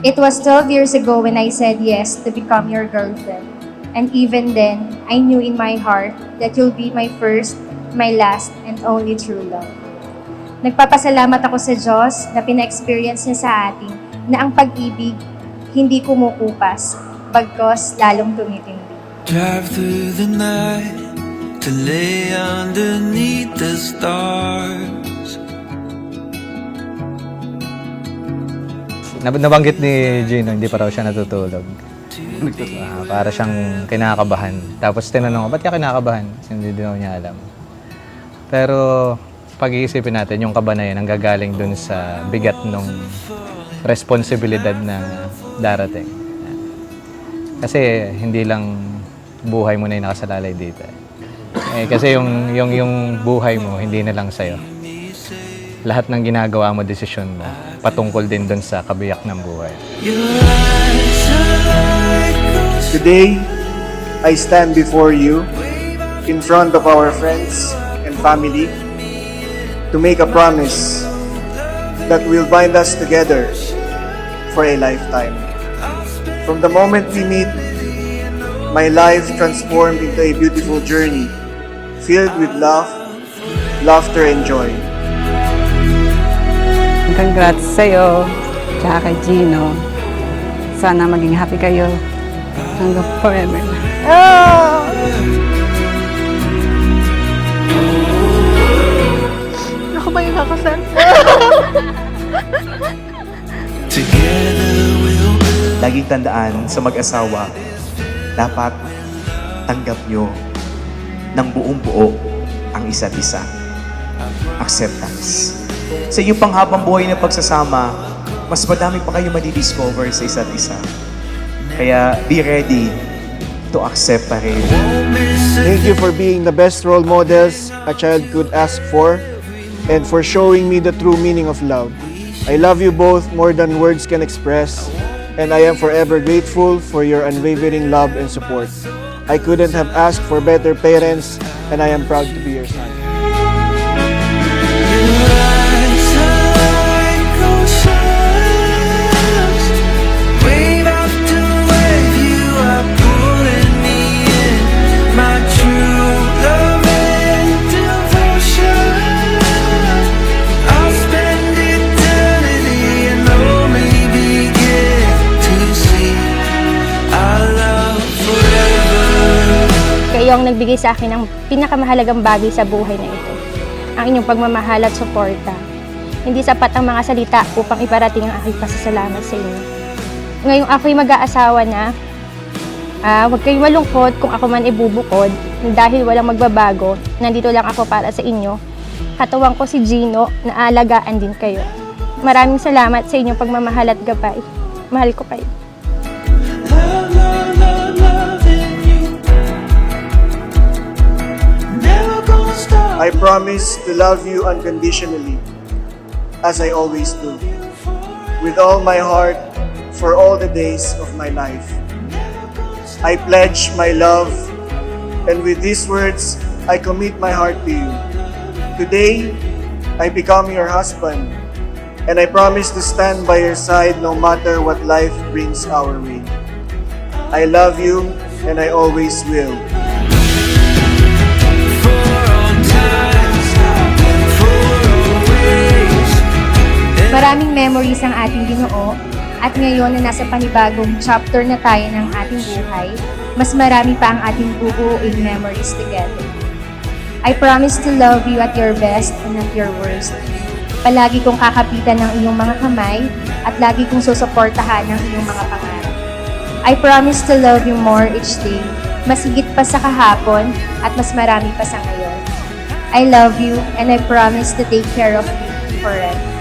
It was 12 years ago when I said yes to become your girlfriend. And even then, I knew in my heart that you'll be my first, my last, and only true love. Nagpapasalamat ako sa Diyos na pina-experience niya sa atin na ang pag-ibig hindi kumukupas, bagkos lalong tumitindi. Drive through the night to lay underneath the stars. Nabanggit ni Gino, hindi pa raw siya natutulog. Para siyang kinakabahan. Tapos tinanong ko, ba't ka kinakabahan? Hindi din ako niya alam. Pero pag-iisipin natin, yung kaba na yun, ang gagaling dun sa bigat ng responsibilidad na darating. Kasi hindi lang buhay mo na yung nakasalalay dito. Kasi yung buhay mo, hindi na lang sa'yo. Lahat ng ginagawa mo, desisyon mo, patungkol din dun sa kabiyak ng buhay. Today, I stand before you, in front of our friends and family, to make a promise that will bind us together for a lifetime. From the moment we meet, my life transformed into a beautiful journey, filled with love, laughter, and joy. Congrats sa'yo, tsaka kay Gino. Sana maging happy kayo hanggang forever. Ako ba yung kakasal? Together we'll build. Laging tandaan sa mag-asawa, dapat tanggap nyo ng buong buo ang isa't isa. Acceptance. Sa inyong panghabang buhay na pagsasama, mas madami pa kayo madidiscover sa isa't isa. Kaya be ready to accept pa rin. Thank you for being the best role models a child could ask for and for showing me the true meaning of love. I love you both more than words can express, and I am forever grateful for your unwavering love and support. I couldn't have asked for better parents, and I am proud to be your son. Kayo ang nagbigay sa akin ng pinakamahalagang bagay sa buhay na ito. Ang inyong pagmamahal at suporta. Hindi sapat ang mga salita upang iparating ang aking pasasalamat sa inyo. Ngayong ako'y mag-aasawa na, huwag kayong malungkot kung ako man ibubukod dahil walang magbabago. Nandito lang ako para sa inyo. Katawang ko si Gino na aalagaan din kayo. Maraming salamat sa inyong pagmamahal at gabay. Mahal ko kayo. I promise to love you unconditionally, as I always do, with all my heart for all the days of my life. I pledge my love, and with these words, I commit my heart to you. Today, I become your husband, and I promise to stand by your side no matter what life brings our way. I love you, and I always will. Maraming memories ang ating Ginoo at ngayon na nasa panibagong chapter na tayo ng ating buhay, mas marami pa ang ating bubuuing memories together. I promise to love you at your best and at your worst. Palagi kong kakapitan ng iyong mga kamay at lagi kong susuportahan ng iyong mga pangarap. I promise to love you more each day, mas higit pa sa kahapon at mas marami pa sa ngayon. I love you and I promise to take care of you forever.